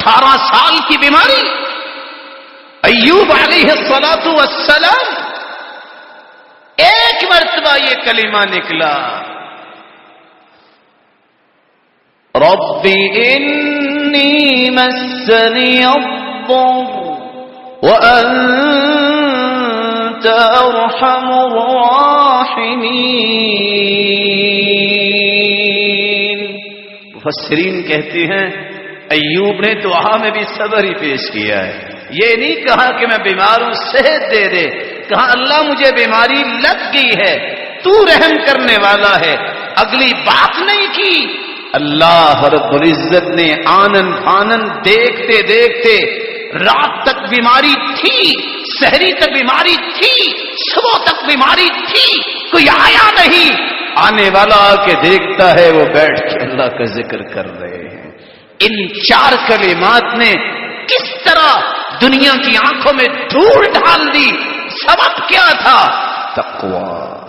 18 سال کی بیماری. ایوب علیہ الصلاۃ والسلام ایک مرتبہ یہ کلمہ نکلا, رب انی مسنی الضر وانت ارحم الراحمین. مفسرین کہتے ہیں ایوب نے دعا میں بھی صبر ہی پیش کیا ہے. یہ نہیں کہا کہ میں بیمار ہوں صحت دے دے, کہا اللہ مجھے بیماری لگ گئی ہے, تو رحم کرنے والا ہے. اگلی بات نہیں کی. اللہ رب العزت نے آنن فانن دیکھتے دیکھتے رات تک بیماری تھی, سحری تک بیماری تھی, صبح تک بیماری تھی, کوئی آیا نہیں. آنے والا آ کے دیکھتا ہے وہ بیٹھ کے اللہ کا ذکر کر رہے ہیں. ان 4 کلمات نے کس طرح دنیا کی آنکھوں میں دھول ڈال دی. سبب کیا تھا؟ تقویٰ.